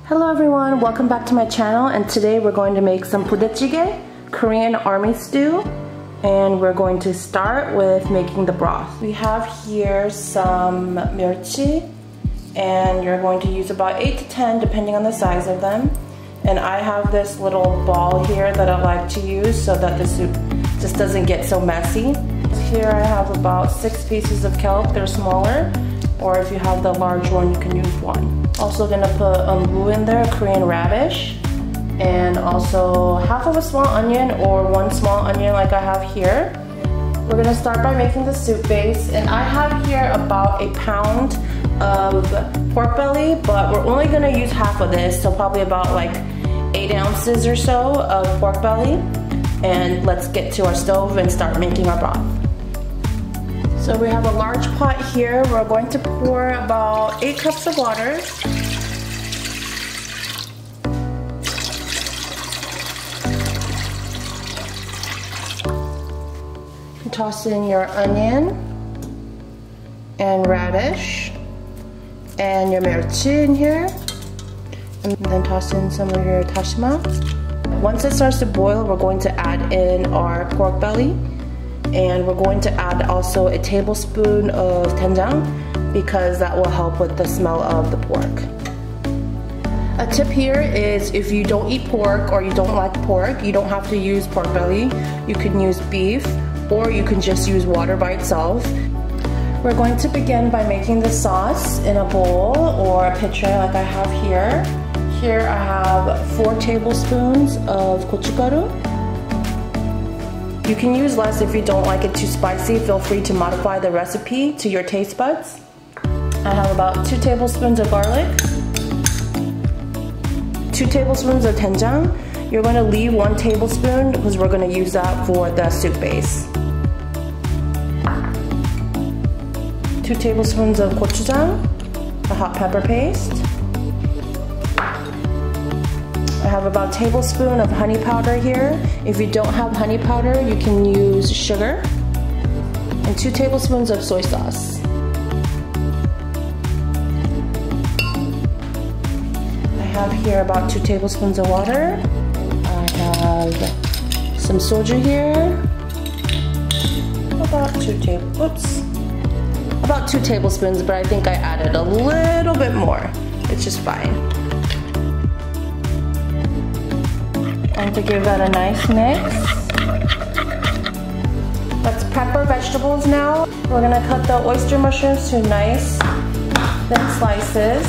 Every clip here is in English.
Hello everyone, welcome back to my channel, and today we're going to make some budae, Korean army stew, and we're going to start with making the broth. We have here some kimchi, and you're going to use about 8 to 10 depending on the size of them. And I have this little ball here that I like to use so that the soup just doesn't get so messy. Here I have about 6 pieces of kelp. They're smaller, or if you have the large one, you can use one. Also gonna put umbu in there, Korean radish, and also half of a small onion or 1 small onion like I have here. We're gonna start by making the soup base, and I have here about 1 pound of pork belly, but we're only gonna use half of this, so probably about like 8 ounces or so of pork belly. And let's get to our stove and start making our broth. So we have a large pot here. We're going to pour about 8 cups of water. Toss in your onion and radish and your kimchi in here, and then toss in some of your dashima. Once it starts to boil, we're going to add in our pork belly, and we're going to add also a tablespoon of doenjang because that will help with the smell of the pork. A tip here is if you don't eat pork or you don't like pork, you don't have to use pork belly. You can use beef, or you can just use water by itself. We're going to begin by making the sauce in a bowl or a pitcher like I have here. Here I have 4 tablespoons of gochugaru. You can use less if you don't like it too spicy. Feel free to modify the recipe to your taste buds. I have about 2 tablespoons of garlic, 2 tablespoons of doenjang. You're going to leave 1 tablespoon because we're going to use that for the soup base. 2 tablespoons of gochujang, a hot pepper paste. I have about a tablespoon of honey powder here. If you don't have honey powder, you can use sugar. And 2 tablespoons of soy sauce. I have here about 2 tablespoons of water. I have some soju here. About 2 tablespoons, but I think I added a little bit more. It's just fine. And to give that a nice mix, let's prep our vegetables now. We're gonna cut the oyster mushrooms to nice thin slices.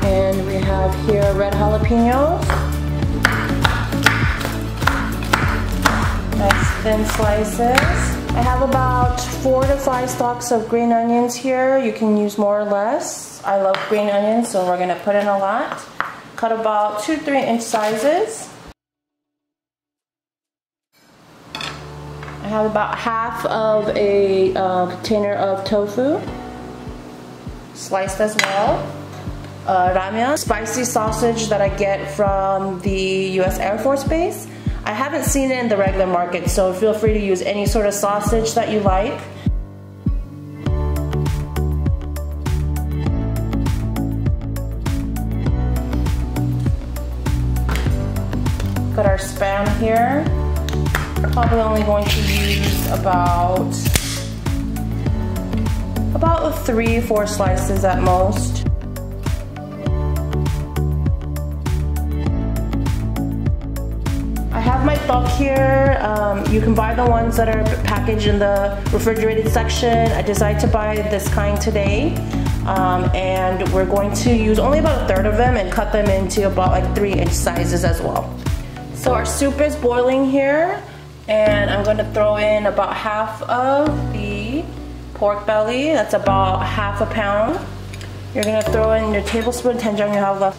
And we have here red jalapenos. Nice thin slices. I have about 4 to 5 stalks of green onions here. You can use more or less. I love green onions, so we're gonna put in a lot. Cut about 2 to 3 inch sizes. I have about half of a container of tofu, sliced as well. Ramen, spicy sausage that I get from the US Air Force Base. I haven't seen it in the regular market, so feel free to use any sort of sausage that you like. Got our Spam here. Probably only going to use about 3-4 slices at most. I have my bulk here. You can buy the ones that are packaged in the refrigerated section. I decided to buy this kind today. And we're going to use only about 1/3 of them and cut them into about like 3-inch sizes as well. So our soup is boiling here, and I'm going to throw in about half of the pork belly. That's about half a pound. You're going to throw in your tablespoon doenjang you have left.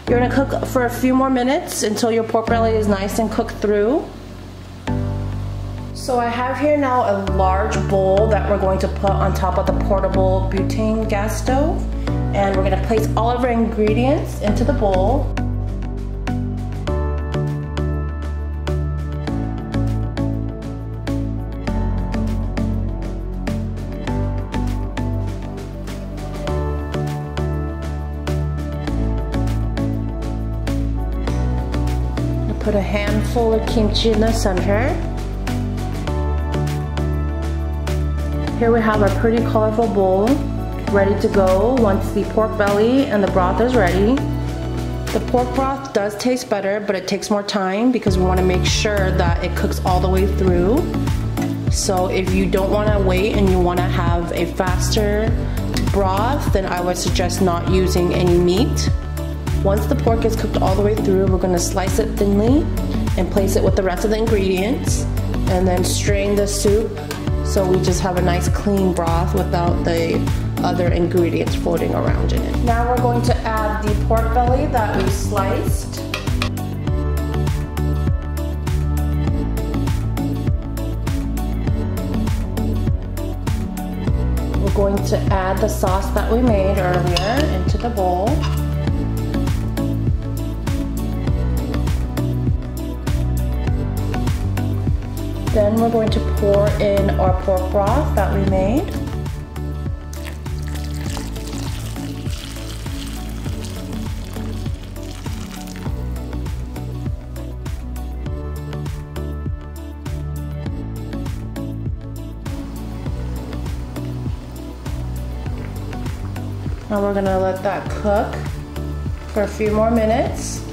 You're going to cook for a few more minutes until your pork belly is nice and cooked through. So I have here now a large bowl that we're going to put on top of the portable butane gas stove, and we're going to place all of our ingredients into the bowl. Put a handful of kimchi in the center. Here we have a pretty colorful bowl ready to go once the pork belly and the broth is ready. The pork broth does taste better, but it takes more time because we want to make sure that it cooks all the way through. So if you don't want to wait and you want to have a faster broth, then I would suggest not using any meat. Once the pork is cooked all the way through, we're going to slice it thinly and place it with the rest of the ingredients, and then strain the soup so we just have a nice clean broth without the other ingredients floating around in it. Now we're going to add the pork belly that we sliced. We're going to add the sauce that we made earlier into the bowl. Then we're going to pour in our pork broth that we made. Now we're gonna let that cook for a few more minutes.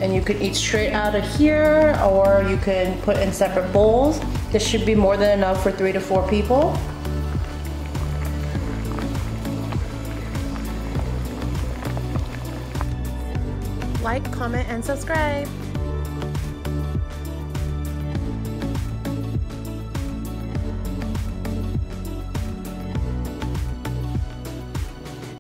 And you can eat straight out of here, or you can put in separate bowls. This should be more than enough for 3 to 4 people. Like, comment, and subscribe.